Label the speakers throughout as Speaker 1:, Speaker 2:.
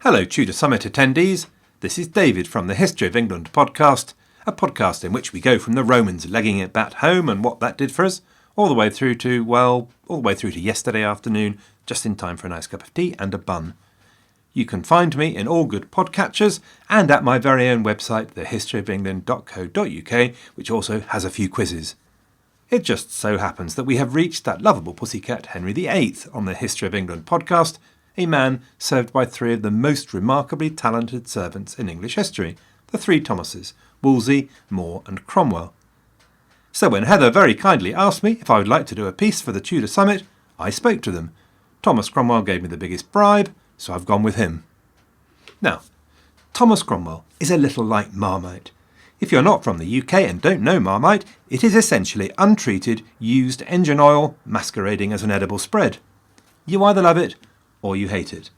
Speaker 1: Hello Tudor Summit attendees, this is David from the History of England podcast, a podcast in which we go from the Romans legging it back home and what that did for us, all the way through to yesterday afternoon, just in time for a nice cup of tea and a bun. You can find me in all good podcatchers and at my very own website, thehistoryofengland.co.uk, which also has a few quizzes. It just so happens that we have reached that lovable pussycat Henry VIII on the History of England podcast, a man served by three of the most remarkably talented servants in English history, the three Thomases, Wolsey, More and Cromwell. So when Heather very kindly asked me if I would like to do a piece for the Tudor Summit, I spoke to them. Thomas Cromwell gave me the biggest bribe, so I've gone with him. Now, Thomas Cromwell is a little like Marmite. If you're not from the UK and don't know Marmite, it is essentially untreated, used engine oil masquerading as an edible spread. You either love it or you hate it.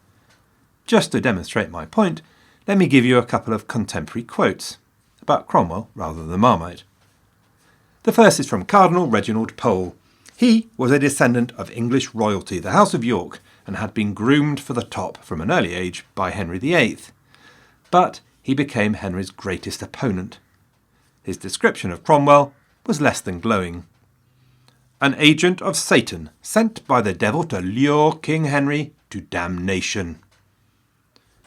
Speaker 1: Just to demonstrate my point, let me give you a couple of contemporary quotes about Cromwell rather than Marmite. The first is from Cardinal Reginald Pole. He was a descendant of English royalty, the House of York, and had been groomed for the top from an early age by Henry VIII. But he became Henry's greatest opponent. His description of Cromwell was less than glowing. An agent of Satan, sent by the devil to lure King Henry to damnation.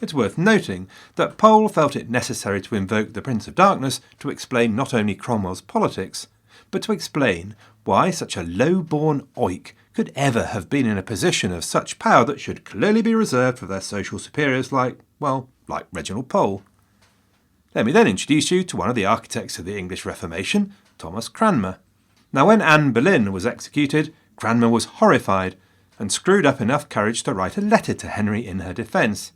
Speaker 1: It's worth noting that Pole felt it necessary to invoke the Prince of Darkness to explain not only Cromwell's politics, but to explain why such a low-born oik could ever have been in a position of such power that should clearly be reserved for their social superiors like Reginald Pole. Let me then introduce you to one of the architects of the English Reformation, Thomas Cranmer. Now, when Anne Boleyn was executed, Cranmer was horrified and screwed up enough courage to write a letter to Henry in her defence.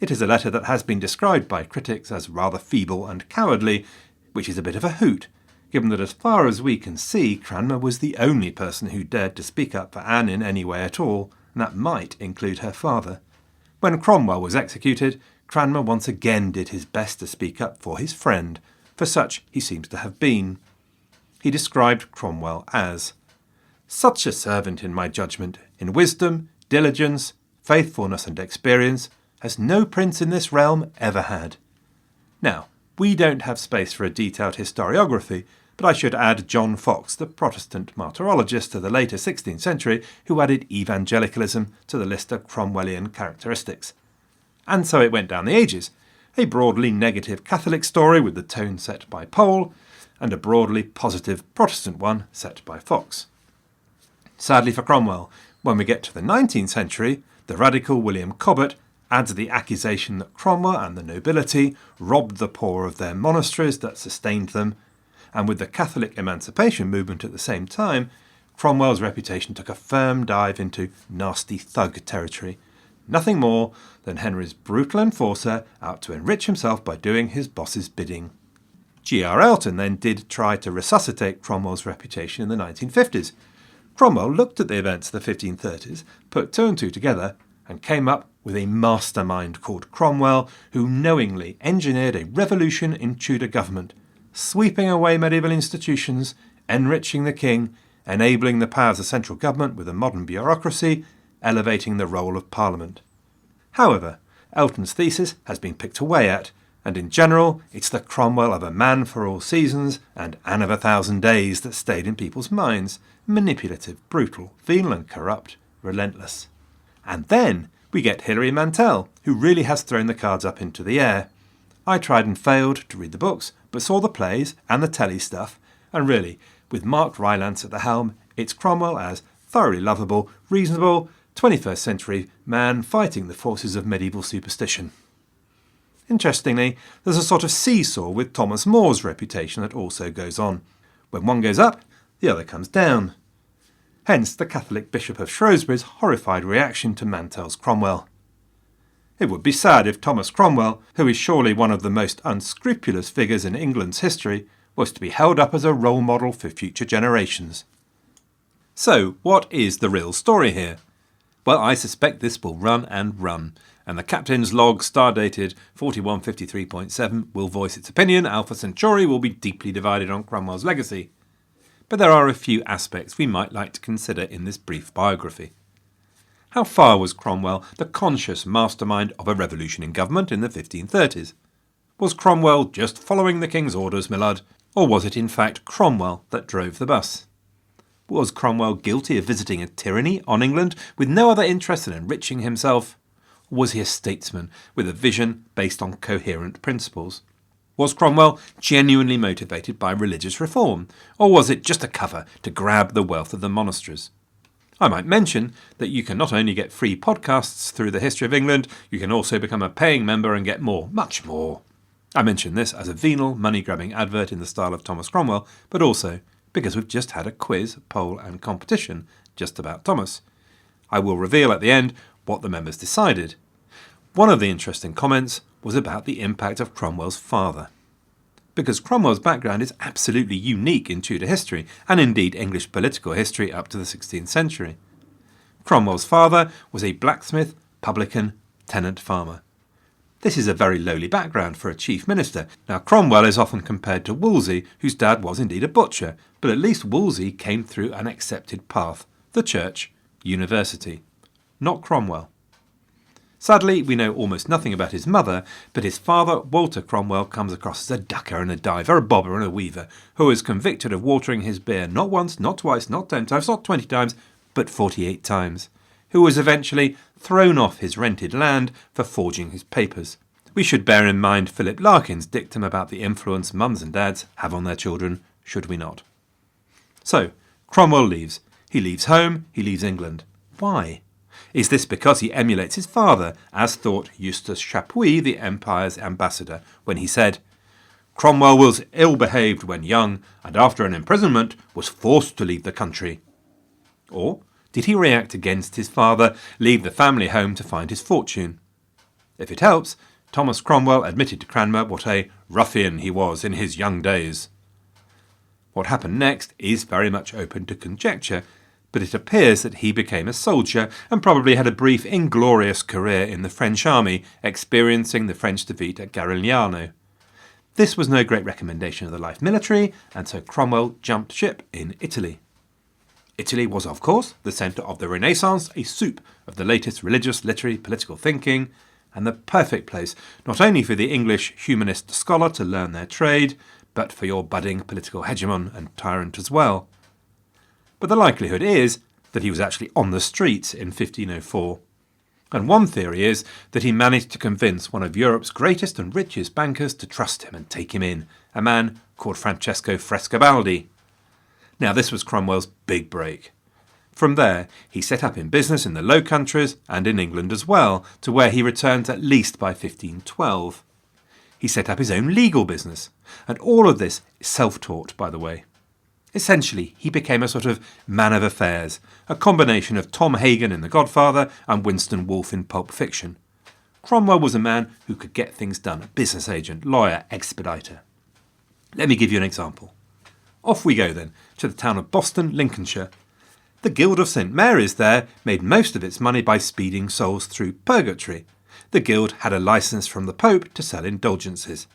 Speaker 1: It is a letter that has been described by critics as rather feeble and cowardly, which is a bit of a hoot, given that as far as we can see, Cranmer was the only person who dared to speak up for Anne in any way at all, and that might include her father. When Cromwell was executed, Cranmer once again did his best to speak up for his friend, for such he seems to have been. He described Cromwell as such a servant in my judgment, in wisdom, diligence, faithfulness and experience, as no prince in this realm ever had. Now, we don't have space for a detailed historiography, but I should add John Fox, the Protestant martyrologist of the later 16th century, who added evangelicalism to the list of Cromwellian characteristics. And so it went down the ages, a broadly negative Catholic story with the tone set by Pole, and a broadly positive Protestant one set by Fox. Sadly for Cromwell, when we get to the 19th century, the radical William Cobbett adds the accusation that Cromwell and the nobility robbed the poor of their monasteries that sustained them, and with the Catholic emancipation movement at the same time, Cromwell's reputation took a firm dive into nasty thug territory, nothing more than Henry's brutal enforcer out to enrich himself by doing his boss's bidding. G.R. Elton then did try to resuscitate Cromwell's reputation in the 1950s. Cromwell looked at the events of the 1530s, put two and two together, and came up with a mastermind called Cromwell, who knowingly engineered a revolution in Tudor government, sweeping away medieval institutions, enriching the king, enabling the powers of central government with a modern bureaucracy, elevating the role of Parliament. However, Elton's thesis has been picked away at, and in general, it's the Cromwell of A Man for All Seasons and Anne of 1,000 Days that stayed in people's minds. Manipulative, brutal, venal and corrupt, relentless. And then we get Hilary Mantel, who really has thrown the cards up into the air. I tried and failed to read the books, but saw the plays and the telly stuff, and really, with Mark Rylance at the helm, it's Cromwell as thoroughly lovable, reasonable, 21st century man fighting the forces of medieval superstition. Interestingly, there's a sort of seesaw with Thomas More's reputation that also goes on. When one goes up, the other comes down. Hence the Catholic Bishop of Shrewsbury's horrified reaction to Mantel's Cromwell. It would be sad if Thomas Cromwell, who is surely one of the most unscrupulous figures in England's history, was to be held up as a role model for future generations. So, what is the real story here? Well, I suspect this will run and run, and the captain's log, star-dated 4153.7, will voice its opinion. Alpha Centauri will be deeply divided on Cromwell's legacy. But there are a few aspects we might like to consider in this brief biography. How far was Cromwell the conscious mastermind of a revolution in government in the 1530s? Was Cromwell just following the king's orders, my lad, or was it in fact Cromwell that drove the bus? Was Cromwell guilty of visiting a tyranny on England with no other interest than enriching himself? Or was he a statesman with a vision based on coherent principles? Was Cromwell genuinely motivated by religious reform, or was it just a cover to grab the wealth of the monasteries? I might mention that you can not only get free podcasts through the History of England, you can also become a paying member and get more, much more. I mention this as a venal, money-grabbing advert in the style of Thomas Cromwell, but also because we've just had a quiz, poll and competition just about Thomas. I will reveal at the end what the members decided. One of the interesting comments was about the impact of Cromwell's father. Because Cromwell's background is absolutely unique in Tudor history, and indeed English political history up to the 16th century. Cromwell's father was a blacksmith, publican, tenant farmer. This is a very lowly background for a chief minister. Now, Cromwell is often compared to Wolsey, whose dad was indeed a butcher, but at least Wolsey came through an accepted path, the church, university. Not Cromwell. Sadly, we know almost nothing about his mother, but his father, Walter Cromwell, comes across as a ducker and a diver, a bobber and a weaver, who is convicted of watering his beer not once, not twice, not 10 times, not 20 times, but 48 times, who was eventually thrown off his rented land for forging his papers. We should bear in mind Philip Larkin's dictum about the influence mums and dads have on their children, should we not? So, Cromwell leaves. He leaves home, he leaves England. Why? Is this because he emulates his father, as thought Eustace Chapuis, the Empire's ambassador, when he said, "Cromwell was ill-behaved when young, and after an imprisonment was forced to leave the country"? Or did he react against his father, leave the family home to find his fortune? If it helps, Thomas Cromwell admitted to Cranmer what a ruffian he was in his young days. What happened next is very much open to conjecture, but it appears that he became a soldier and probably had a brief inglorious career in the French army, experiencing the French defeat at Garigliano. This was no great recommendation of the life military, and so Cromwell jumped ship in Italy. Italy was, of course, the centre of the Renaissance, a soup of the latest religious, literary, political thinking, and the perfect place not only for the English humanist scholar to learn their trade, but for your budding political hegemon and tyrant as well. But the likelihood is that he was actually on the streets in 1504. And one theory is that he managed to convince one of Europe's greatest and richest bankers to trust him and take him in, a man called Francesco Frescobaldi. Now, this was Cromwell's big break. From there, he set up in business in the Low Countries and in England as well, to where he returns at least by 1512. He set up his own legal business, and all of this is self-taught, by the way. Essentially, he became a sort of man of affairs, a combination of Tom Hagen in The Godfather and Winston Wolfe in Pulp Fiction. Cromwell was a man who could get things done, a business agent, lawyer, expediter. Let me give you an example. Off we go then, to the town of Boston, Lincolnshire. The Guild of St. Mary's there made most of its money by speeding souls through purgatory. The guild had a licence from the Pope to sell indulgences.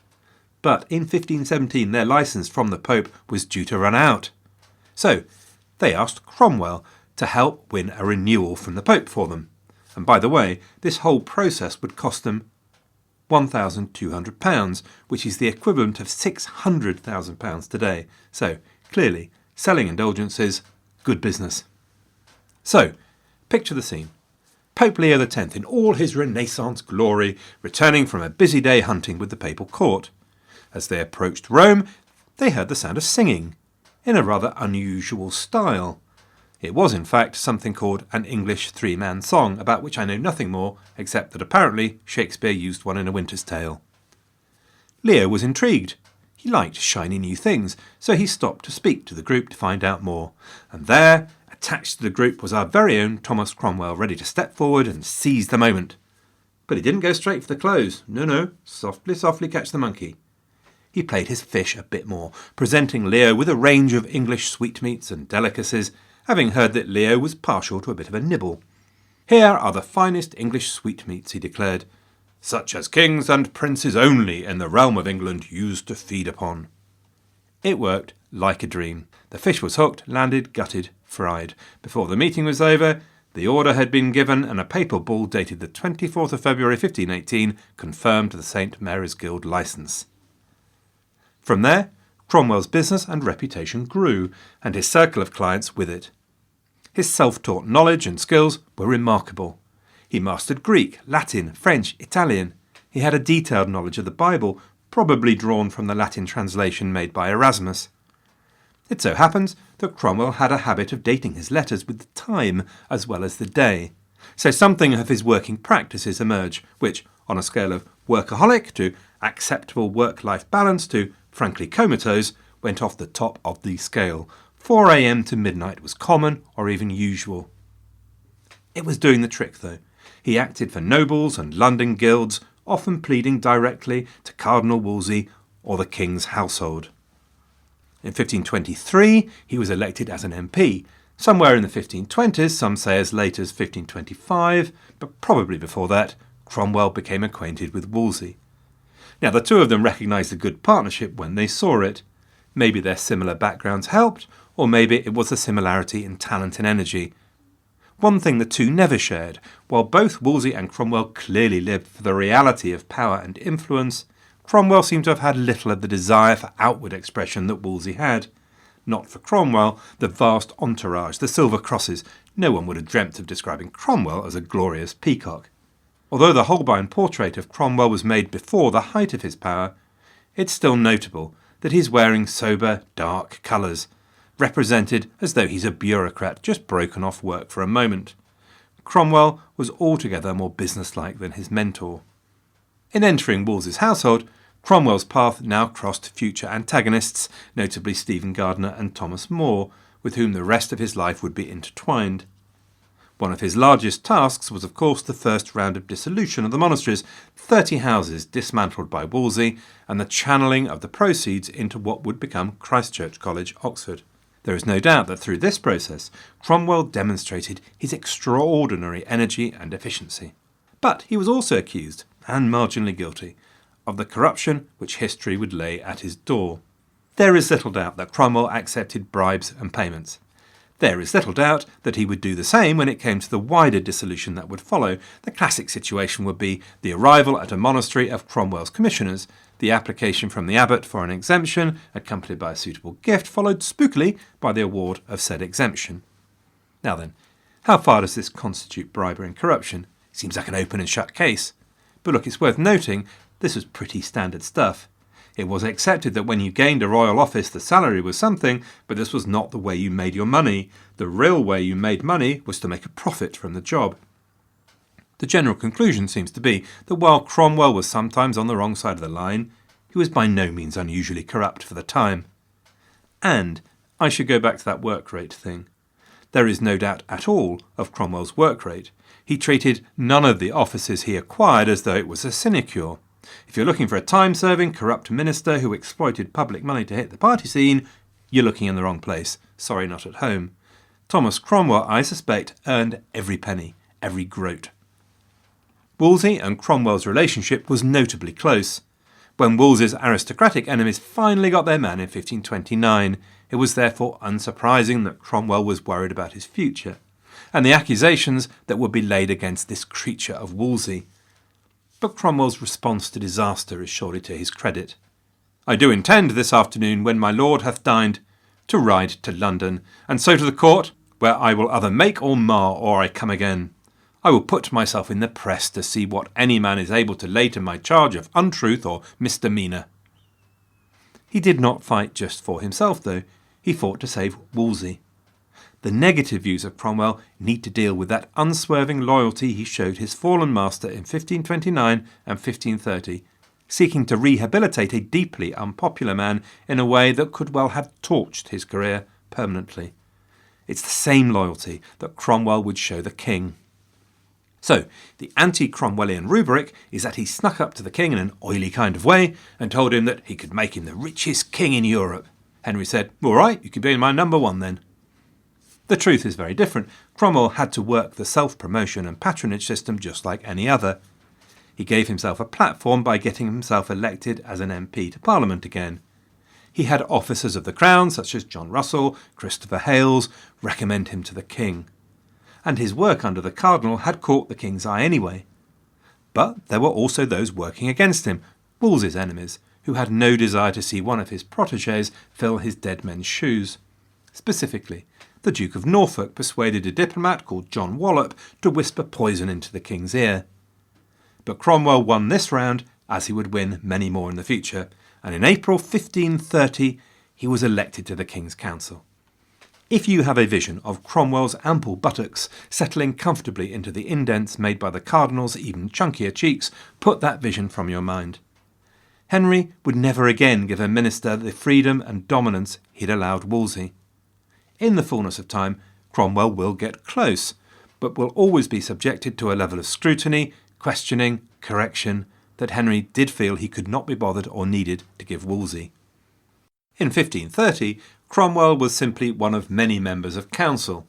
Speaker 1: But in 1517 their licence from the Pope was due to run out. So they asked Cromwell to help win a renewal from the Pope for them. And by the way, this whole process would cost them £1,200, which is the equivalent of £600,000 today. So clearly, selling indulgences, good business. So, picture the scene. Pope Leo X in all his Renaissance glory, returning from a busy day hunting with the papal court. As they approached Rome, they heard the sound of singing, in a rather unusual style. It was, in fact, something called an English three-man song, about which I know nothing more, except that apparently Shakespeare used one in A Winter's Tale. Leo was intrigued. He liked shiny new things, so he stopped to speak to the group to find out more. And there, attached to the group, was our very own Thomas Cromwell, ready to step forward and seize the moment. But he didn't go straight for the clothes. No, softly, softly catch the monkey. He played his fish a bit more, presenting Leo with a range of English sweetmeats and delicacies, having heard that Leo was partial to a bit of a nibble. "Here are the finest English sweetmeats," he declared, "such as kings and princes only in the realm of England used to feed upon." It worked like a dream. The fish was hooked, landed, gutted, fried. Before the meeting was over, The order had been given, and a papal bull dated the 24th of February 1518 confirmed the St. Mary's Guild licence. From there, Cromwell's business and reputation grew, and his circle of clients with it. His self-taught knowledge and skills were remarkable. He mastered Greek, Latin, French, Italian. He had a detailed knowledge of the Bible, probably drawn from the Latin translation made by Erasmus. It so happens that Cromwell had a habit of dating his letters with the time as well as the day, so something of his working practices emerge, which, on a scale of workaholic to acceptable work-life balance to frankly comatose, went off the top of the scale. 4 a.m. to midnight was common or even usual. It was doing the trick, though. He acted for nobles and London guilds, often pleading directly to Cardinal Wolsey or the king's household. In 1523, he was elected as an MP. Somewhere in the 1520s, some say as late as 1525, but probably before that, Cromwell became acquainted with Wolsey. Now, the two of them recognised a good partnership when they saw it. Maybe their similar backgrounds helped, or maybe it was a similarity in talent and energy. One thing the two never shared, while both Wolsey and Cromwell clearly lived for the reality of power and influence, Cromwell seemed to have had little of the desire for outward expression that Wolsey had. Not for Cromwell, the vast entourage, the silver crosses. No one would have dreamt of describing Cromwell as a glorious peacock. Although the Holbein portrait of Cromwell was made before the height of his power, it's still notable that he's wearing sober, dark colours, represented as though he's a bureaucrat just broken off work for a moment. Cromwell was altogether more businesslike than his mentor. In entering Wolsey's household, Cromwell's path now crossed future antagonists, notably Stephen Gardiner and Thomas More, with whom the rest of his life would be intertwined. One of his largest tasks was, of course, the first round of dissolution of the monasteries, 30 houses dismantled by Wolsey, and the channeling of the proceeds into what would become Christ Church College, Oxford. There is no doubt that through this process, Cromwell demonstrated his extraordinary energy and efficiency. But he was also accused, and marginally guilty, of the corruption which history would lay at his door. There is little doubt that Cromwell accepted bribes and payments. There is little doubt that he would do the same when it came to the wider dissolution that would follow. The classic situation would be the arrival at a monastery of Cromwell's commissioners, the application from the abbot for an exemption, accompanied by a suitable gift, followed spookily by the award of said exemption. Now then, how far does this constitute bribery and corruption? Seems like an open and shut case. But look, it's worth noting, this was pretty standard stuff. It was accepted that when you gained a royal office, the salary was something, but this was not the way you made your money. The real way you made money was to make a profit from the job. The general conclusion seems to be that while Cromwell was sometimes on the wrong side of the line, he was by no means unusually corrupt for the time. And I should go back to that work rate thing. There is no doubt at all of Cromwell's work rate. He treated none of the offices he acquired as though it was a sinecure. If you're looking for a time-serving, corrupt minister who exploited public money to hit the party scene, you're looking in the wrong place. Sorry, not at home. Thomas Cromwell, I suspect, earned every penny, every groat. Wolsey and Cromwell's relationship was notably close. When Wolsey's aristocratic enemies finally got their man in 1529, it was therefore unsurprising that Cromwell was worried about his future, and the accusations that would be laid against this creature of Wolsey. But Cromwell's response to disaster is surely to his credit. I do intend this afternoon, when my lord hath dined, to ride to London, and so to the court, where I will either make or mar, or I come again. I will put myself in the press to see what any man is able to lay to my charge of untruth or misdemeanour. He did not fight just for himself, though. He fought to save Wolsey. The negative views of Cromwell need to deal with that unswerving loyalty he showed his fallen master in 1529 and 1530, seeking to rehabilitate a deeply unpopular man in a way that could well have torched his career permanently. It's the same loyalty that Cromwell would show the king. So, the anti-Cromwellian rubric is that he snuck up to the king in an oily kind of way and told him that he could make him the richest king in Europe. Henry said, "All right, you can be my number one then." The truth is very different. Cromwell had to work the self-promotion and patronage system just like any other. He gave himself a platform by getting himself elected as an MP to Parliament again. He had officers of the Crown, such as John Russell, Christopher Hales, recommend him to the king. and his work under the cardinal had caught the king's eye anyway. But there were also those working against him, Wolsey's enemies, who had no desire to see one of his protégés fill his dead men's shoes. Specifically, the Duke of Norfolk persuaded a diplomat called John Wallop to whisper poison into the king's ear. But Cromwell won this round, as he would win many more in the future, and in April 1530 he was elected to the King's Council. If you have a vision of Cromwell's ample buttocks settling comfortably into the indents made by the cardinal's even chunkier cheeks, put that vision from your mind. Henry would never again give a minister the freedom and dominance he'd allowed Wolsey. In the fullness of time, Cromwell will get close, but will always be subjected to a level of scrutiny, questioning, correction, that Henry did feel he could not be bothered or needed to give Wolsey. In 1530, Cromwell was simply one of many members of council.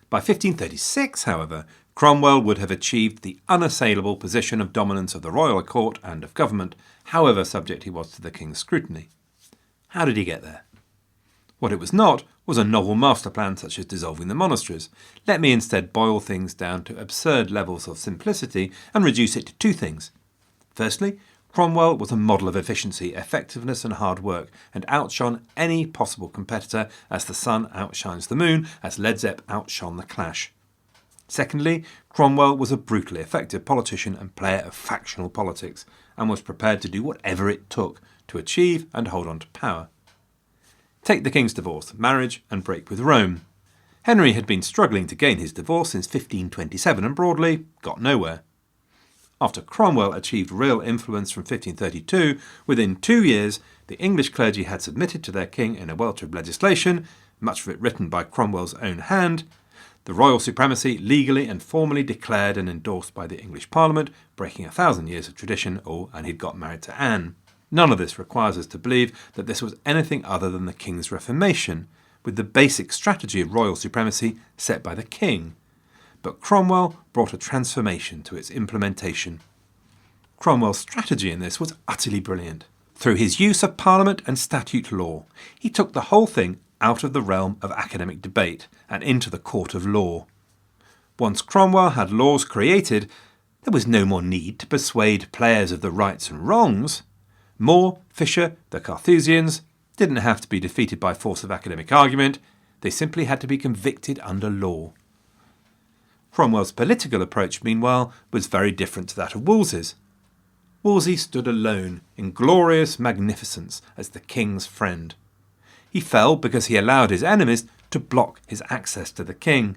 Speaker 1: By 1536, however, Cromwell would have achieved the unassailable position of dominance of the royal court and of government, however subject he was to the king's scrutiny. How did he get there? What it was not was a novel master plan such as dissolving the monasteries. Let me instead boil things down to absurd levels of simplicity and reduce it to two things. Firstly, Cromwell was a model of efficiency, effectiveness and hard work, and outshone any possible competitor as the sun outshines the moon, as Led Zepp outshone the Clash. Secondly, Cromwell was a brutally effective politician and player of factional politics, and was prepared to do whatever it took to achieve and hold on to power. Take the king's divorce, marriage and break with Rome. Henry had been struggling to gain his divorce since 1527 and broadly got nowhere. After Cromwell achieved real influence from 1532, within 2 years the English clergy had submitted to their king in a welter of legislation, much of it written by Cromwell's own hand, the royal supremacy legally and formally declared and endorsed by the English Parliament, breaking 1,000 years of tradition, and he'd got married to Anne. None of this requires us to believe that this was anything other than the king's reformation, with the basic strategy of royal supremacy set by the king. But Cromwell brought a transformation to its implementation. Cromwell's strategy in this was utterly brilliant. Through his use of Parliament and statute law, he took the whole thing out of the realm of academic debate and into the court of law. Once Cromwell had laws created, there was no more need to persuade players of the rights and wrongs. More, Fisher, the Carthusians, didn't have to be defeated by force of academic argument, they simply had to be convicted under law. Cromwell's political approach, meanwhile, was very different to that of Wolsey's. Wolsey stood alone in glorious magnificence as the king's friend. He fell because he allowed his enemies to block his access to the king.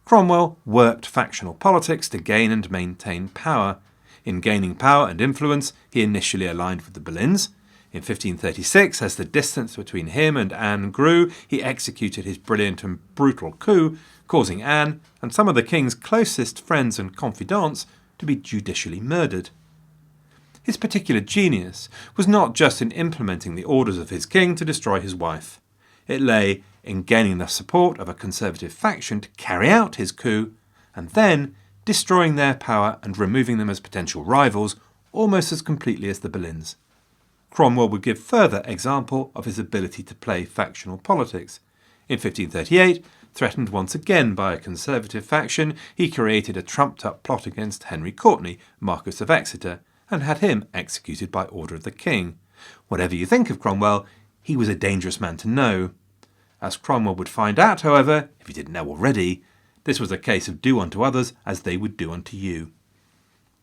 Speaker 1: Cromwell worked factional politics to gain and maintain power. In gaining power and influence, he initially aligned with the Boleyns. In 1536, as the distance between him and Anne grew, he executed his brilliant and brutal coup, causing Anne and some of the king's closest friends and confidants to be judicially murdered. His particular genius was not just in implementing the orders of his king to destroy his wife. It lay in gaining the support of a conservative faction to carry out his coup, and then destroying their power and removing them as potential rivals almost as completely as the Boleyns. Cromwell would give further example of his ability to play factional politics. In 1538, threatened once again by a conservative faction, he created a trumped-up plot against Henry Courtenay, Marquess of Exeter, and had him executed by order of the king. Whatever you think of Cromwell, he was a dangerous man to know. As Cromwell would find out, however, if he didn't know already, this was a case of do unto others as they would do unto you.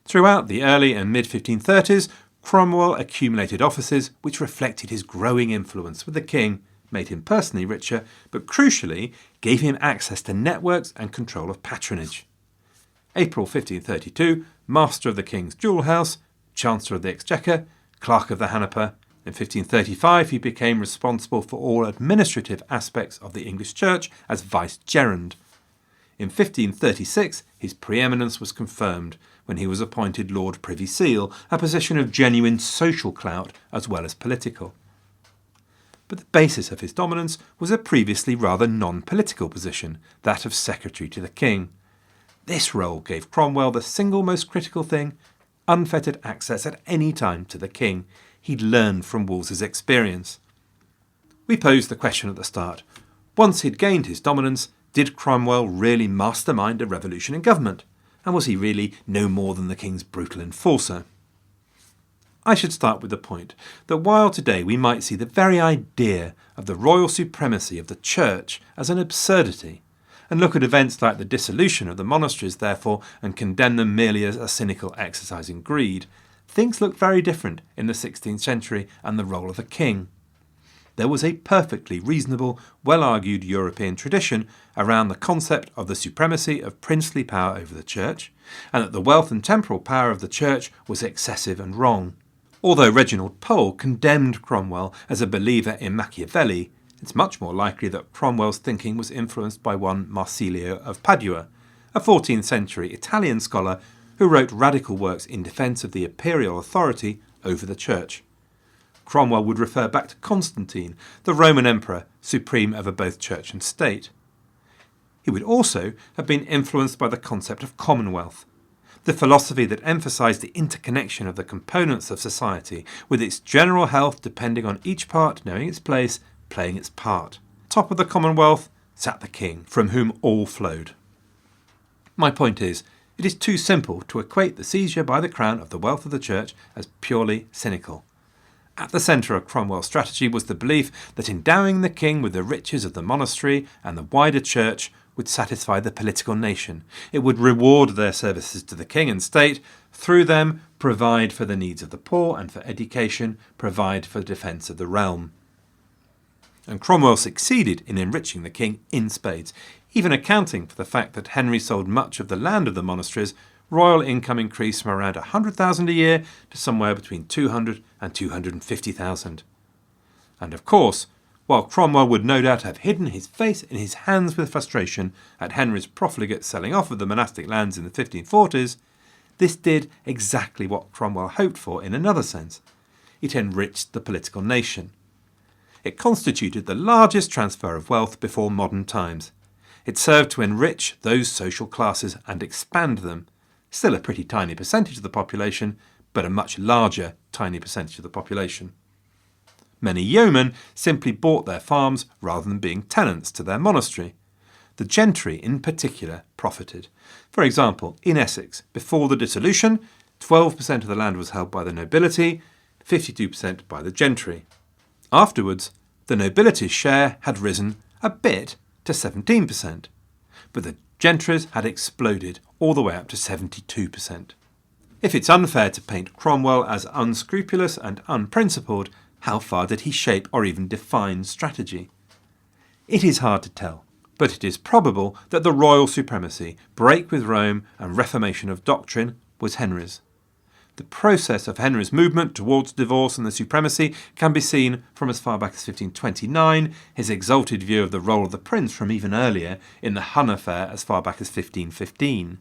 Speaker 1: Throughout the early and mid-1530s, Cromwell accumulated offices which reflected his growing influence with the king, made him personally richer, but crucially gave him access to networks and control of patronage. April 1532, Master of the King's Jewel House, Chancellor of the Exchequer, Clerk of the Hanaper. In 1535 he became responsible for all administrative aspects of the English Church as Vicegerent. In 1536 his preeminence was confirmed when he was appointed Lord Privy Seal, a position of genuine social clout as well as political. But the basis of his dominance was a previously rather non-political position, that of Secretary to the King. This role gave Cromwell the single most critical thing: unfettered access at any time to the king. He'd learned from Wolsey's experience. We posed the question at the start. Once he'd gained his dominance, Did Cromwell really mastermind a revolution in government? And was he really no more than the king's brutal enforcer? I should start with the point that while today we might see the very idea of the royal supremacy of the church as an absurdity, and look at events like the dissolution of the monasteries, therefore, and condemn them merely as a cynical exercise in greed, things look very different in the 16th century and the role of the king. There was a perfectly reasonable, well-argued European tradition around the concept of the supremacy of princely power over the church, and that the wealth and temporal power of the church was excessive and wrong. Although Reginald Pole condemned Cromwell as a believer in Machiavelli, it's much more likely that Cromwell's thinking was influenced by one Marsilio of Padua, a 14th century Italian scholar who wrote radical works in defence of the imperial authority over the church. Cromwell would refer back to Constantine, the Roman emperor, supreme over both church and state. He would also have been influenced by the concept of commonwealth, the philosophy that emphasised the interconnection of the components of society, with its general health depending on each part knowing its place, playing its part. Top of the commonwealth sat the king, from whom all flowed. My point is, it is too simple to equate the seizure by the crown of the wealth of the church as purely cynical. At the centre of Cromwell's strategy was the belief that endowing the king with the riches of the monastery and the wider church would satisfy the political nation. It would reward their services to the king and state, through them provide for the needs of the poor and for education, provide for the defence of the realm. And Cromwell succeeded in enriching the king in spades. Even accounting for the fact that Henry sold much of the land of the monasteries, royal income increased from around 100,000 a year to somewhere between 200 and 250,000. And of course, while Cromwell would no doubt have hidden his face in his hands with frustration at Henry's profligate selling off of the monastic lands in the 1540s, this did exactly what Cromwell hoped for in another sense. It enriched the political nation. It constituted the largest transfer of wealth before modern times. It served to enrich those social classes and expand them. Still a pretty tiny percentage of the population, but a much larger tiny percentage of the population. Many yeomen simply bought their farms rather than being tenants to their monastery. The gentry in particular profited. For example, in Essex, before the dissolution, 12% of the land was held by the nobility, 52% by the gentry. Afterwards, the nobility's share had risen a bit to 17%, but the gentry's had exploded all the way up to 72%. If it's unfair to paint Cromwell as unscrupulous and unprincipled, how far did he shape or even define strategy? It is hard to tell, but it is probable that the royal supremacy, break with Rome and reformation of doctrine was Henry's. The process of Henry's movement towards divorce and the supremacy can be seen from as far back as 1529, his exalted view of the role of the prince from even earlier, in the Hun affair as far back as 1515.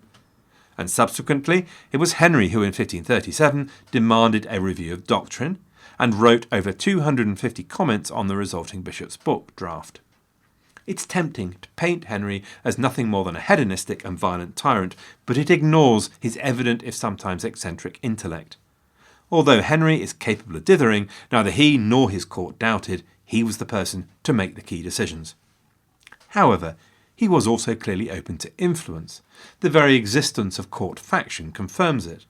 Speaker 1: And subsequently, it was Henry who in 1537 demanded a review of doctrine and wrote over 250 comments on the resulting bishop's book draft. It's tempting to paint Henry as nothing more than a hedonistic and violent tyrant, but it ignores his evident, if sometimes eccentric, intellect. Although Henry is capable of dithering, neither he nor his court doubted he was the person to make the key decisions. However, he was also clearly open to influence. The very existence of court faction confirms it.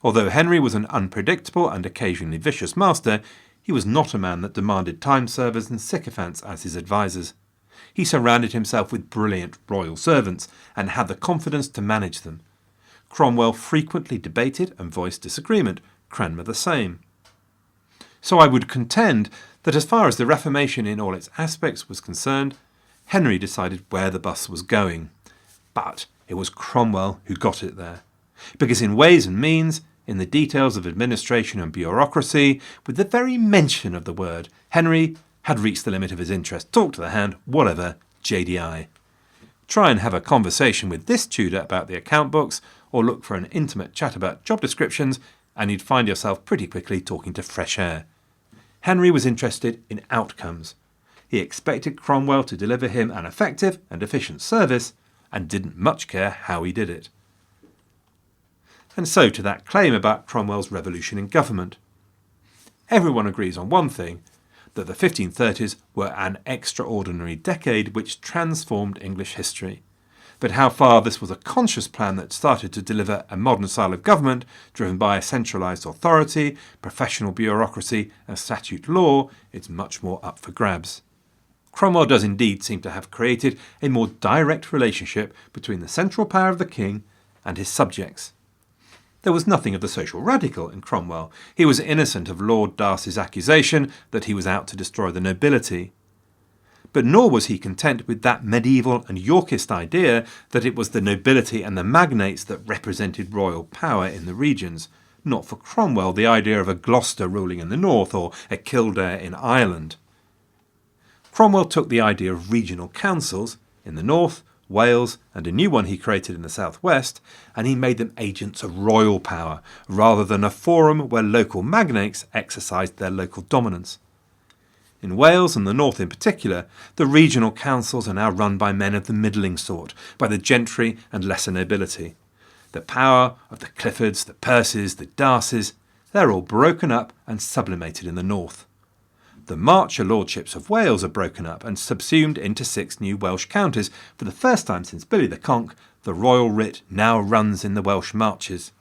Speaker 1: Although Henry was an unpredictable and occasionally vicious master, he was not a man that demanded time-servers and sycophants as his advisers. He surrounded himself with brilliant royal servants and had the confidence to manage them. Cromwell frequently debated and voiced disagreement, Cranmer the same. So I would contend that as far as the Reformation in all its aspects was concerned, Henry decided where the bus was going. But it was Cromwell who got it there. Because in ways and means, in the details of administration and bureaucracy, with the very mention of the word, Henry had reached the limit of his interest. Talk to the hand, whatever, JDI. Try and have a conversation with this Tudor about the account books, or look for an intimate chat about job descriptions, and you'd find yourself pretty quickly talking to fresh air. Henry was interested in outcomes. He expected Cromwell to deliver him an effective and efficient service, and didn't much care how he did it. And so to that claim about Cromwell's revolution in government. Everyone agrees on one thing. that the 1530s were an extraordinary decade which transformed English history. But how far this was a conscious plan that started to deliver a modern style of government driven by a centralised authority, professional bureaucracy and statute law is much more up for grabs. Cromwell does indeed seem to have created a more direct relationship between the central power of the king and his subjects. There was nothing of the social radical in Cromwell. He was innocent of Lord Darcy's accusation that he was out to destroy the nobility. But nor was he content with that medieval and Yorkist idea that it was the nobility and the magnates that represented royal power in the regions. Not for Cromwell the idea of a Gloucester ruling in the north or a Kildare in Ireland. Cromwell took the idea of regional councils in the north, Wales, and a new one he created in the southwest, and he made them agents of royal power rather than a forum where local magnates exercised their local dominance. In Wales and the north in particular, the regional councils are now run by men of the middling sort, by the gentry and lesser nobility. The power of the Cliffords, the Percys, the Darcys, they're all broken up and sublimated in the north. The Marcher lordships of Wales are broken up and subsumed into 6 new Welsh counties. For the first time since Billy the Conk, the royal writ now runs in the Welsh marches.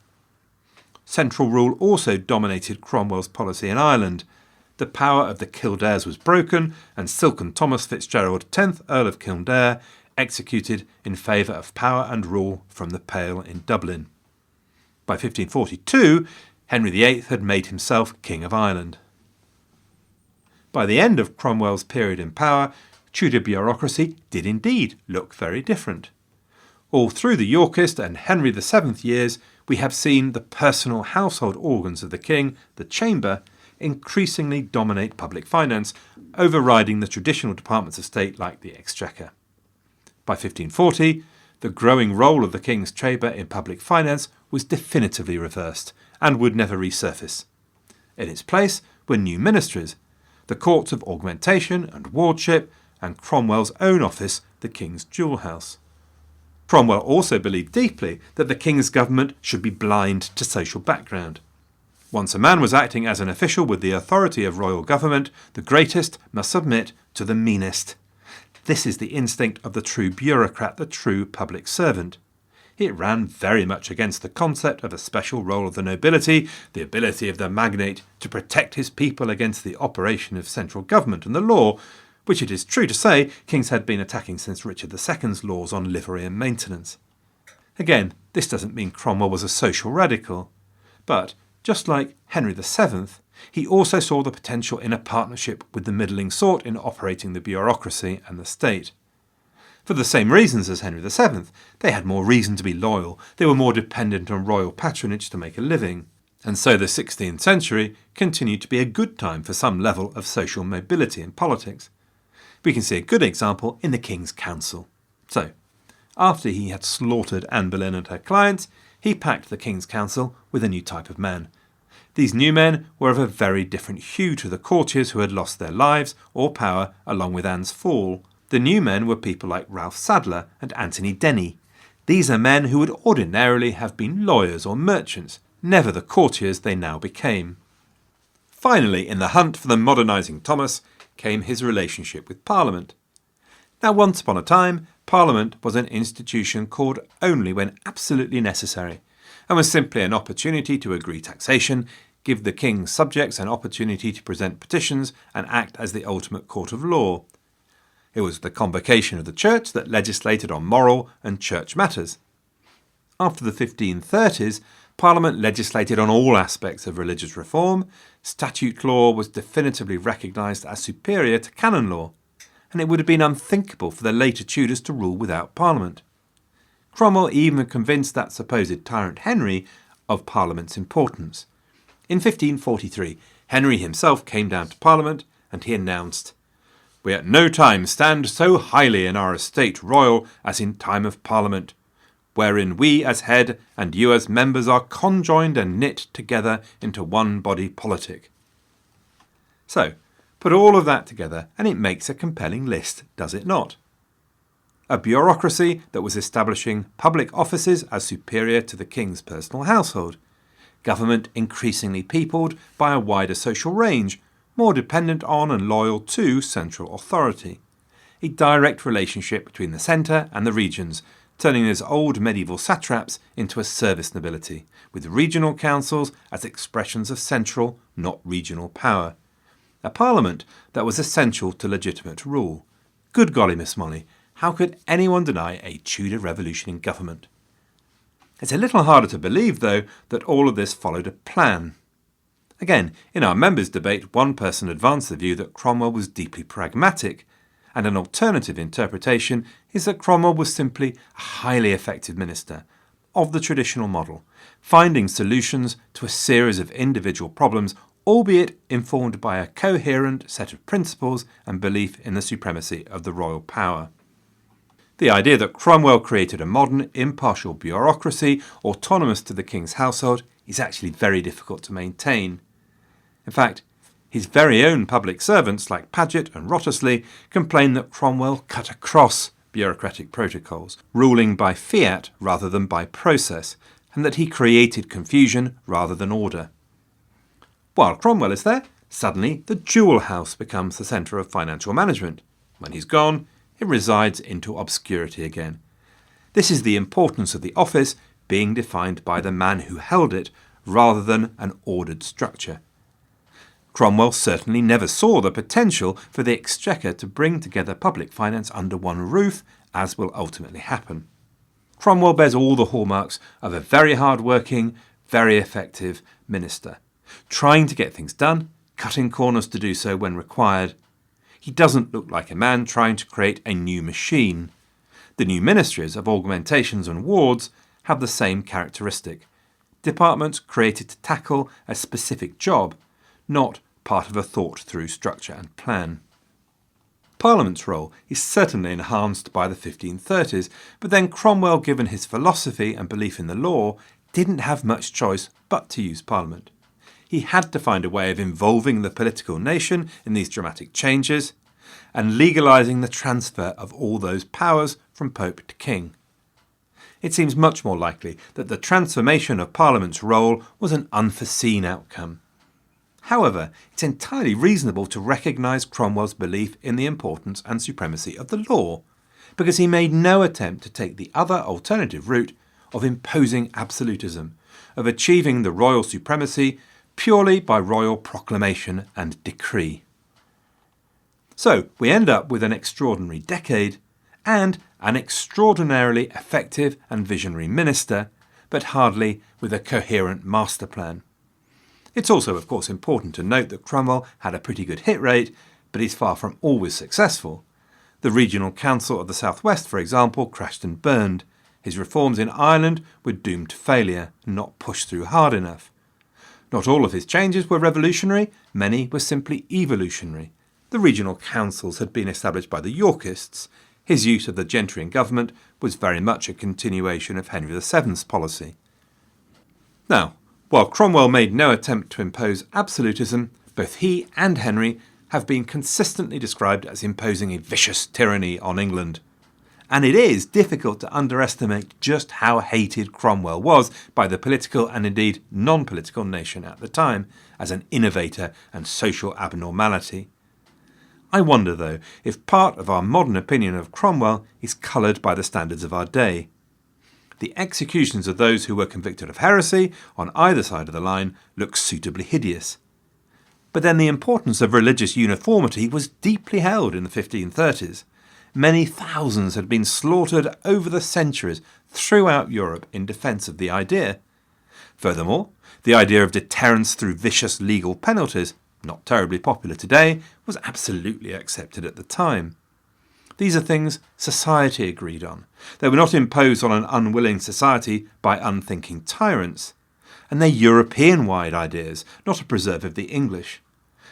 Speaker 1: Central rule also dominated Cromwell's policy in Ireland. The power of the Kildares was broken, and Silken Thomas Fitzgerald, 10th Earl of Kildare, executed in favour of power and rule from the Pale in Dublin. By 1542, Henry VIII had made himself King of Ireland. By the end of Cromwell's period in power, Tudor bureaucracy did indeed look very different. All through the Yorkist and Henry VII years, we have seen the personal household organs of the king, the chamber, increasingly dominate public finance, overriding the traditional departments of state like the Exchequer. By 1540, the growing role of the king's chamber in public finance was definitively reversed and would never resurface. In its place were new ministries, the courts of augmentation and wardship, and Cromwell's own office, the King's Jewel House. Cromwell also believed deeply that the king's government should be blind to social background. Once a man was acting as an official with the authority of royal government, the greatest must submit to the meanest. This is the instinct of the true bureaucrat, the true public servant. It ran very much against the concept of a special role of the nobility, the ability of the magnate to protect his people against the operation of central government and the law, which it is true to say kings had been attacking since Richard II's laws on livery and maintenance. Again, this doesn't mean Cromwell was a social radical, but just like Henry VII, he also saw the potential in a partnership with the middling sort in operating the bureaucracy and the state. For the same reasons as Henry VII, they had more reason to be loyal, they were more dependent on royal patronage to make a living, and so the 16th century continued to be a good time for some level of social mobility in politics. We can see a good example in the King's Council. So, after he had slaughtered Anne Boleyn and her clients, he packed the King's Council with a new type of man. These new men were of a very different hue to the courtiers who had lost their lives or power along with Anne's fall. The new men were people like Ralph Sadler and Anthony Denny. These are men who would ordinarily have been lawyers or merchants, never the courtiers they now became. Finally, in the hunt for the modernising Thomas, came his relationship with Parliament. Now, once upon a time, Parliament was an institution called only when absolutely necessary, and was simply an opportunity to agree taxation, give the king's subjects an opportunity to present petitions, and act as the ultimate court of law. It was the convocation of the church that legislated on moral and church matters. After the 1530s, Parliament legislated on all aspects of religious reform. Statute law was definitively recognised as superior to canon law, and it would have been unthinkable for the later Tudors to rule without Parliament. Cromwell even convinced that supposed tyrant Henry of Parliament's importance. In 1543, Henry himself came down to Parliament, and he announced, "We at no time stand so highly in our estate royal as in time of Parliament, wherein we as head and you as members are conjoined and knit together into one body politic." So, put all of that together and it makes a compelling list, does it not? A bureaucracy that was establishing public offices as superior to the king's personal household, government increasingly peopled by a wider social range, more dependent on and loyal to central authority. A direct relationship between the centre and the regions, turning those old medieval satraps into a service nobility, with regional councils as expressions of central, not regional power. A parliament that was essential to legitimate rule. Good golly, Miss Molly, how could anyone deny a Tudor revolution in government? It's a little harder to believe, though, that all of this followed a plan. Again, in our members' debate, one person advanced the view that Cromwell was deeply pragmatic, and an alternative interpretation is that Cromwell was simply a highly effective minister, of the traditional model, finding solutions to a series of individual problems, albeit informed by a coherent set of principles and belief in the supremacy of the royal power. The idea that Cromwell created a modern, impartial bureaucracy autonomous to the king's household is actually very difficult to maintain. In fact, his very own public servants like Paget and Wriothesley complain that Cromwell cut across bureaucratic protocols, ruling by fiat rather than by process, and that he created confusion rather than order. While Cromwell is there, suddenly the Jewel House becomes the centre of financial management. When he's gone, it resides into obscurity again. This is the importance of the office being defined by the man who held it, rather than an ordered structure. Cromwell certainly never saw the potential for the Exchequer to bring together public finance under one roof, as will ultimately happen. Cromwell bears all the hallmarks of a very hard-working, very effective minister, trying to get things done, cutting corners to do so when required. He doesn't look like a man trying to create a new machine. The new ministries of augmentations and wards have the same characteristic. Departments created to tackle a specific job, not part of a thought-through structure and plan. Parliament's role is certainly enhanced by the 1530s, but then Cromwell, given his philosophy and belief in the law, didn't have much choice but to use Parliament. He had to find a way of involving the political nation in these dramatic changes and legalising the transfer of all those powers from Pope to King. It seems much more likely that the transformation of Parliament's role was an unforeseen outcome. However, it's entirely reasonable to recognise Cromwell's belief in the importance and supremacy of the law, because he made no attempt to take the other alternative route of imposing absolutism, of achieving the royal supremacy purely by royal proclamation and decree. So we end up with an extraordinary decade and an extraordinarily effective and visionary minister, but hardly with a coherent master plan. It's also, of course, important to note that Cromwell had a pretty good hit rate, but he's far from always successful. The Regional Council of the South West, for example, crashed and burned. His reforms in Ireland were doomed to failure, not pushed through hard enough. Not all of his changes were revolutionary, many were simply evolutionary. The regional councils had been established by the Yorkists. His use of the gentry in government was very much a continuation of Henry VII's policy. Now, while Cromwell made no attempt to impose absolutism, both he and Henry have been consistently described as imposing a vicious tyranny on England. And it is difficult to underestimate just how hated Cromwell was by the political and indeed non-political nation at the time as an innovator and social abnormality. I wonder, though, if part of our modern opinion of Cromwell is coloured by the standards of our day. The executions of those who were convicted of heresy on either side of the line look suitably hideous. But then the importance of religious uniformity was deeply held in the 1530s. Many thousands had been slaughtered over the centuries throughout Europe in defence of the idea. Furthermore, the idea of deterrence through vicious legal penalties, not terribly popular today, was absolutely accepted at the time. These are things society agreed on. They were not imposed on an unwilling society by unthinking tyrants. And they're European-wide ideas, not a preserve of the English.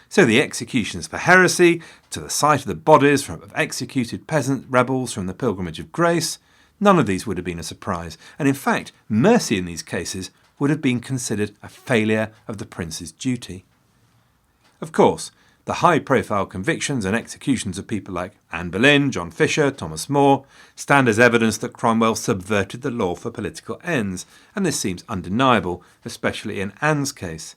Speaker 1: So the executions for heresy, to the sight of the bodies of executed peasant rebels from the Pilgrimage of Grace, none of these would have been a surprise. And in fact, mercy in these cases would have been considered a failure of the prince's duty. Of course, the high-profile convictions and executions of people like Anne Boleyn, John Fisher, Thomas More stand as evidence that Cromwell subverted the law for political ends, and this seems undeniable, especially in Anne's case.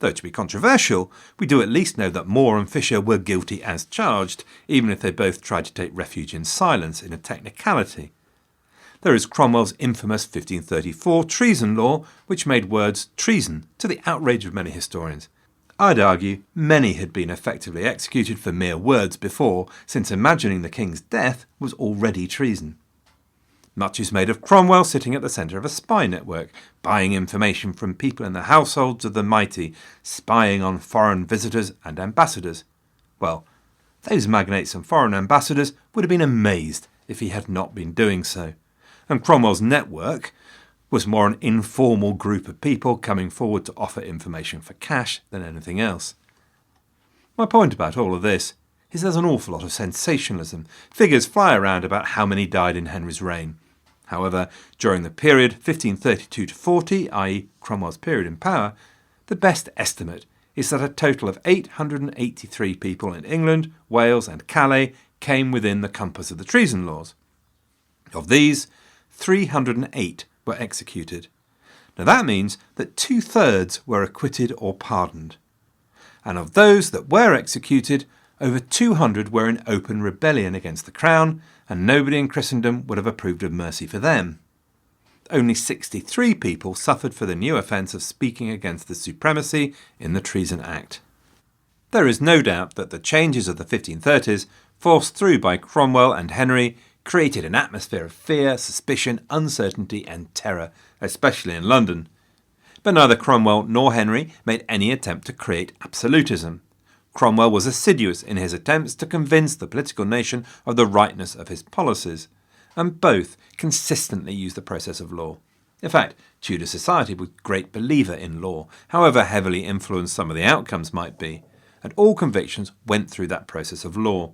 Speaker 1: Though to be controversial, we do at least know that More and Fisher were guilty as charged, even if they both tried to take refuge in silence in a technicality. There is Cromwell's infamous 1534 treason law, which made words treason to the outrage of many historians. I'd argue many had been effectively executed for mere words before, since imagining the king's death was already treason. Much is made of Cromwell sitting at the centre of a spy network, buying information from people in the households of the mighty, spying on foreign visitors and ambassadors. Well, those magnates and foreign ambassadors would have been amazed if he had not been doing so. And Cromwell's network was more an informal group of people coming forward to offer information for cash than anything else. My point about all of this is there's an awful lot of sensationalism. Figures fly around about how many died in Henry's reign. However, during the period 1532 to 40, i.e. Cromwell's period in power, the best estimate is that a total of 883 people in England, Wales and Calais came within the compass of the treason laws. Of these, 308 were executed. Now that means that 2/3 were acquitted or pardoned. And of those that were executed, over 200 were in open rebellion against the crown, and nobody in Christendom would have approved of mercy for them. Only 63 people suffered for the new offence of speaking against the supremacy in the Treason Act. There is no doubt that the changes of the 1530s, forced through by Cromwell and Henry, created an atmosphere of fear, suspicion, uncertainty and terror, especially in London. But neither Cromwell nor Henry made any attempt to create absolutism. Cromwell was assiduous in his attempts to convince the political nation of the rightness of his policies, and both consistently used the process of law. In fact, Tudor society was a great believer in law, however heavily influenced some of the outcomes might be, and all convictions went through that process of law.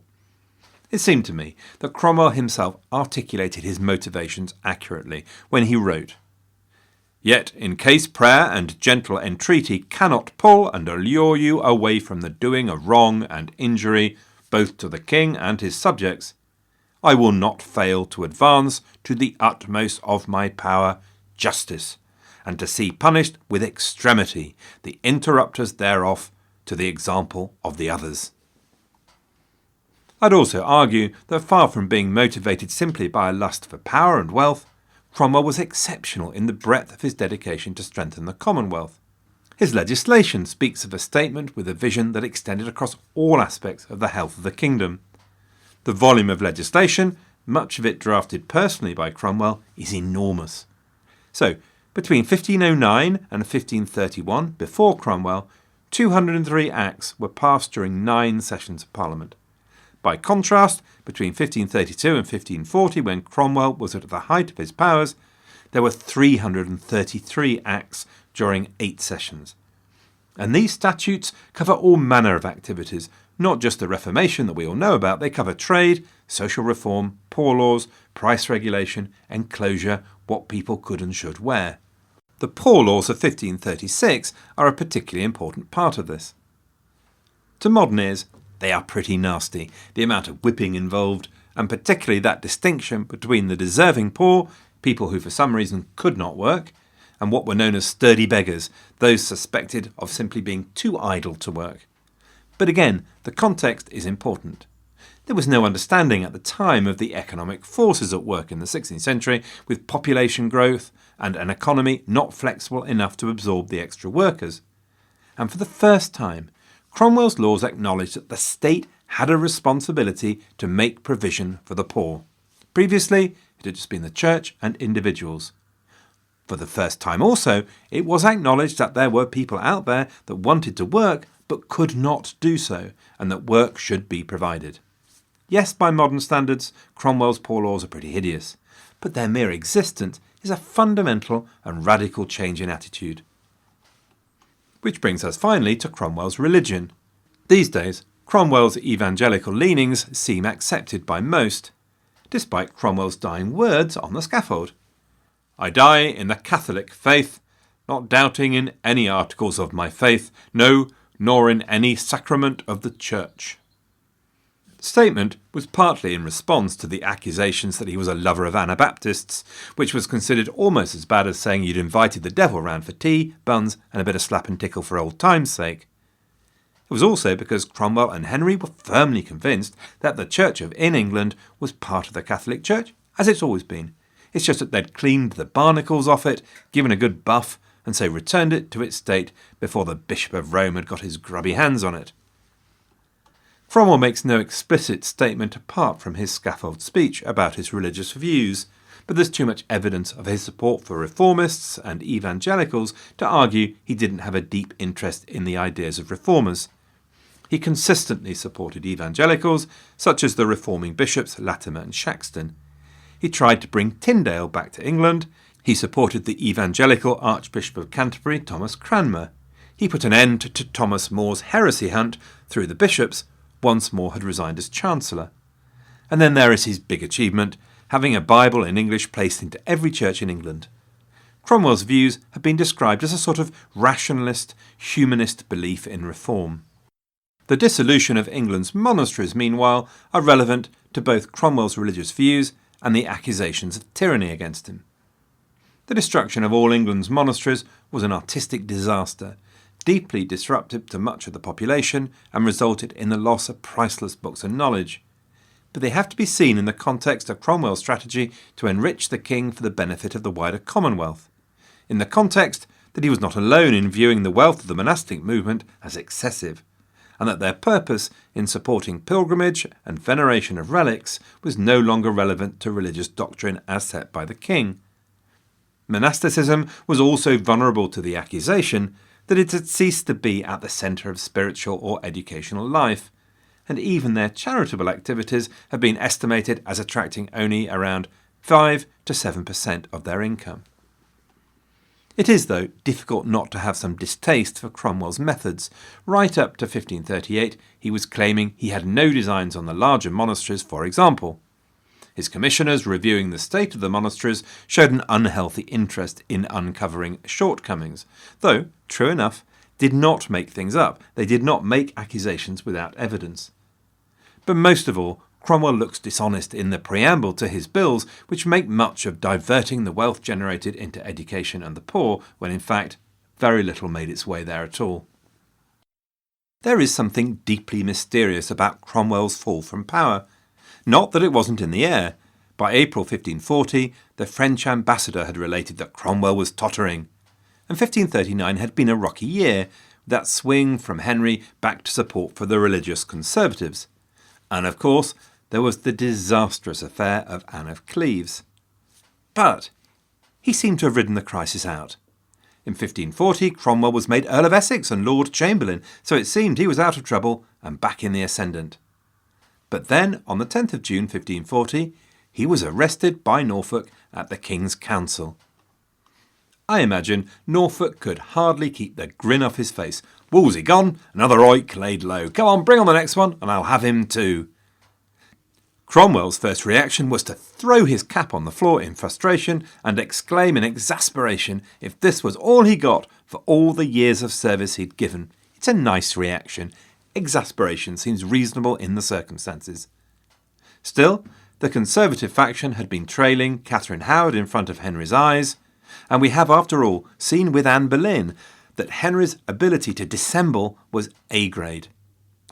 Speaker 1: It seemed to me that Cromwell himself articulated his motivations accurately when he wrote, "Yet, in case prayer and gentle entreaty cannot pull and allure you away from the doing of wrong and injury, both to the king and his subjects, I will not fail to advance to the utmost of my power justice, and to see punished with extremity the interrupters thereof, to the example of the others." I'd also argue that far from being motivated simply by a lust for power and wealth, Cromwell was exceptional in the breadth of his dedication to strengthen the Commonwealth. His legislation speaks of a statement with a vision that extended across all aspects of the health of the kingdom. The volume of legislation, much of it drafted personally by Cromwell, is enormous. So, between 1509 and 1531, before Cromwell, 203 acts were passed during 9 sessions of Parliament. By contrast, between 1532 and 1540, when Cromwell was at the height of his powers, there were 333 acts during 8 sessions. And these statutes cover all manner of activities, not just the Reformation that we all know about. They cover trade, social reform, poor laws, price regulation, enclosure, what people could and should wear. The poor laws of 1536 are a particularly important part of this. To modern ears, they are pretty nasty, the amount of whipping involved, and particularly that distinction between the deserving poor, people who for some reason could not work, and what were known as sturdy beggars, those suspected of simply being too idle to work. But again, the context is important. There was no understanding at the time of the economic forces at work in the 16th century, with population growth and an economy not flexible enough to absorb the extra workers. And for the first time, Cromwell's laws acknowledged that the state had a responsibility to make provision for the poor. Previously, it had just been the church and individuals. For the first time also, it was acknowledged that there were people out there that wanted to work but could not do so, and that work should be provided. Yes, by modern standards, Cromwell's poor laws are pretty hideous, but their mere existence is a fundamental and radical change in attitude. Which brings us finally to Cromwell's religion. These days, Cromwell's evangelical leanings seem accepted by most, despite Cromwell's dying words on the scaffold. "I die in the Catholic faith, not doubting in any articles of my faith, no, nor in any sacrament of the Church." The statement was partly in response to the accusations that he was a lover of Anabaptists, which was considered almost as bad as saying you'd invited the devil round for tea, buns, and a bit of slap and tickle for old time's sake. It was also because Cromwell and Henry were firmly convinced that the Church in England was part of the Catholic Church, as it's always been. It's just that they'd cleaned the barnacles off it, given a good buff, and so returned it to its state before the Bishop of Rome had got his grubby hands on it. Cromwell makes no explicit statement apart from his scaffold speech about his religious views, but there's too much evidence of his support for reformists and evangelicals to argue he didn't have a deep interest in the ideas of reformers. He consistently supported evangelicals, such as the reforming bishops Latimer and Shaxton. He tried to bring Tyndale back to England. He supported the evangelical Archbishop of Canterbury, Thomas Cranmer. He put an end to Thomas More's heresy hunt through the bishops, once More had resigned as Chancellor. And then there is his big achievement, having a Bible in English placed into every church in England. Cromwell's views have been described as a sort of rationalist, humanist belief in reform. The dissolution of England's monasteries, meanwhile, are relevant to both Cromwell's religious views and the accusations of tyranny against him. The destruction of all England's monasteries was an artistic disaster, deeply disruptive to much of the population and resulted in the loss of priceless books and knowledge. But they have to be seen in the context of Cromwell's strategy to enrich the king for the benefit of the wider Commonwealth, in the context that he was not alone in viewing the wealth of the monastic movement as excessive, and that their purpose in supporting pilgrimage and veneration of relics was no longer relevant to religious doctrine as set by the king. Monasticism was also vulnerable to the accusation that it had ceased to be at the centre of spiritual or educational life, and even their charitable activities have been estimated as attracting only around 5 to 7% of their income. It is, though, difficult not to have some distaste for Cromwell's methods. Right up to 1538, he was claiming he had no designs on the larger monasteries, for example. His commissioners reviewing the state of the monasteries showed an unhealthy interest in uncovering shortcomings, though, true enough, did not make things up. They did not make accusations without evidence. But most of all, Cromwell looks dishonest in the preamble to his bills, which make much of diverting the wealth generated into education and the poor, when in fact very little made its way there at all. There is something deeply mysterious about Cromwell's fall from power. Not that it wasn't in the air. By April 1540, the French ambassador had related that Cromwell was tottering, and 1539 had been a rocky year, with that swing from Henry back to support for the religious conservatives. And of course, there was the disastrous affair of Anne of Cleves. But he seemed to have ridden the crisis out. In 1540, Cromwell was made Earl of Essex and Lord Chamberlain, so it seemed he was out of trouble and back in the ascendant. But then, on the 10th of June 1540, he was arrested by Norfolk at the King's Council. I imagine Norfolk could hardly keep the grin off his face. Wolsey gone, another oik laid low. Come on, bring on the next one, and I'll have him too. Cromwell's first reaction was to throw his cap on the floor in frustration and exclaim in exasperation if this was all he got for all the years of service he'd given. It's a nice reaction. Exasperation seems reasonable in the circumstances. Still, the Conservative faction had been trailing Catherine Howard in front of Henry's eyes, and we have, after all, seen with Anne Boleyn that Henry's ability to dissemble was A-grade.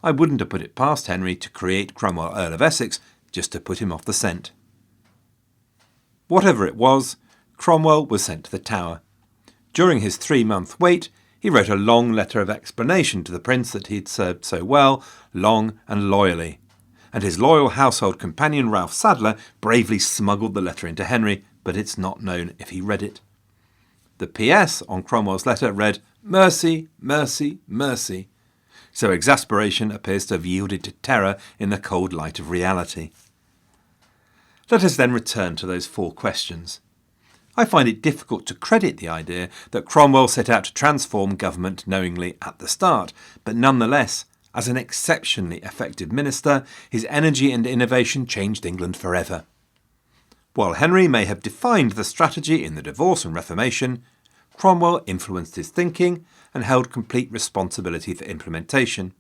Speaker 1: I wouldn't have put it past Henry to create Cromwell Earl of Essex just to put him off the scent. Whatever it was, Cromwell was sent to the Tower. During his 3-month wait, he wrote a long letter of explanation to the prince that he had served so well, long and loyally, and his loyal household companion Ralph Sadler bravely smuggled the letter into Henry, but it's not known if he read it. The PS on Cromwell's letter read, "Mercy, mercy, mercy." So exasperation appears to have yielded to terror in the cold light of reality. Let us then return to those 4 questions. I find it difficult to credit the idea that Cromwell set out to transform government knowingly at the start, but nonetheless, as an exceptionally effective minister, his energy and innovation changed England forever. While Henry may have defined the strategy in the Divorce and Reformation, Cromwell influenced his thinking and held complete responsibility for implementation.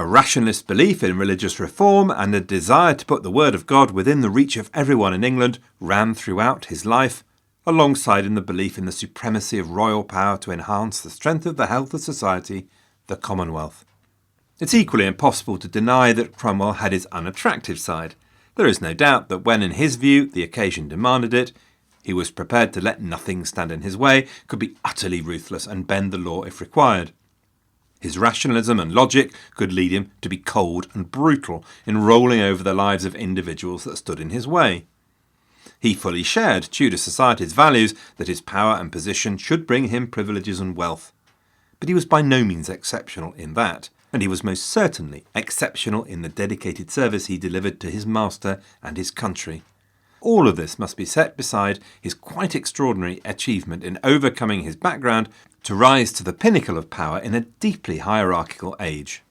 Speaker 1: A rationalist belief in religious reform and a desire to put the word of God within the reach of everyone in England ran throughout his life, alongside in the belief in the supremacy of royal power to enhance the strength of the health of society, the Commonwealth. It's equally impossible to deny that Cromwell had his unattractive side. There is no doubt that when, in his view, the occasion demanded it, he was prepared to let nothing stand in his way, could be utterly ruthless and bend the law if required. His rationalism and logic could lead him to be cold and brutal in rolling over the lives of individuals that stood in his way. He fully shared Tudor society's values that his power and position should bring him privileges and wealth. But he was by no means exceptional in that, and he was most certainly exceptional in the dedicated service he delivered to his master and his country. All of this must be set beside his quite extraordinary achievement in overcoming his background to rise to the pinnacle of power in a deeply hierarchical age.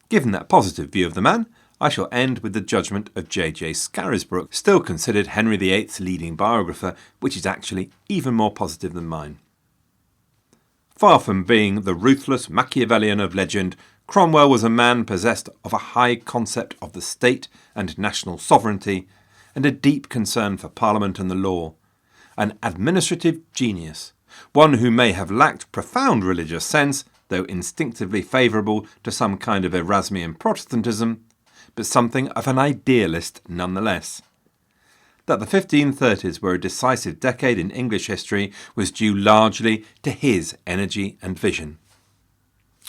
Speaker 1: Given that positive view of the man, I shall end with the judgment of J.J. Scarisbrooke, still considered Henry VIII's leading biographer, which is actually even more positive than mine. Far from being the ruthless Machiavellian of legend, Cromwell was a man possessed of a high concept of the state and national sovereignty, and a deep concern for Parliament and the law, an administrative genius, one who may have lacked profound religious sense, though instinctively favourable to some kind of Erasmian Protestantism, but something of an idealist nonetheless. That the 1530s were a decisive decade in English history was due largely to his energy and vision.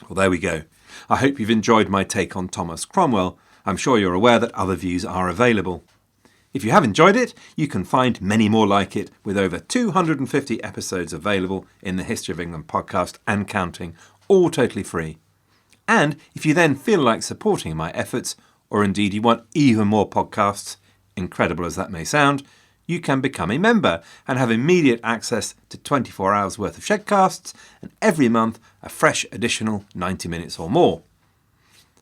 Speaker 1: Well, there we go. I hope you've enjoyed my take on Thomas Cromwell. I'm sure you're aware that other views are available. If you have enjoyed it, you can find many more like it with over 250 episodes available in the History of England podcast and counting, all totally free. And if you then feel like supporting my efforts, or indeed you want even more podcasts, incredible as that may sound, you can become a member and have immediate access to 24 hours worth of Shedcasts and every month a fresh additional 90 minutes or more.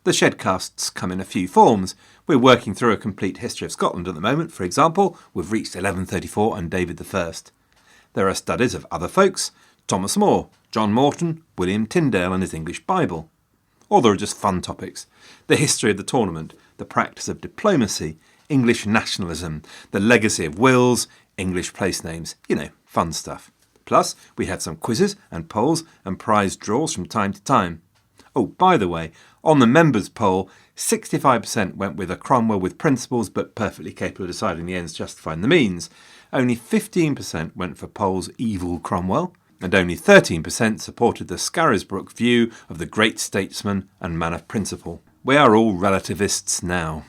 Speaker 1: The Shedcasts come in a few forms. We're working through a complete history of Scotland at the moment. For example, we've reached 1134 and David I. There are studies of other folks, Thomas More, John Morton, William Tyndale and his English Bible. Or there are just fun topics. The history of the tournament, the practice of diplomacy, English nationalism, the legacy of wills, English place names, fun stuff. Plus, we had some quizzes and polls and prize draws from time to time. Oh, by the way, on the members' poll, 65% went with a Cromwell with principles but perfectly capable of deciding the ends justifying the means. Only 15% went for Pole's evil Cromwell, and only 13% supported the Scarisbrooke view of the great statesman and man of principle. We are all relativists now.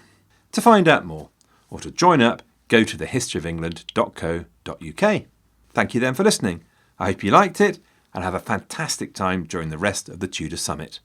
Speaker 1: To find out more, or to join up, go to thehistoryofengland.co.uk. Thank you then for listening. I hope you liked it, and have a fantastic time during the rest of the Tudor Summit.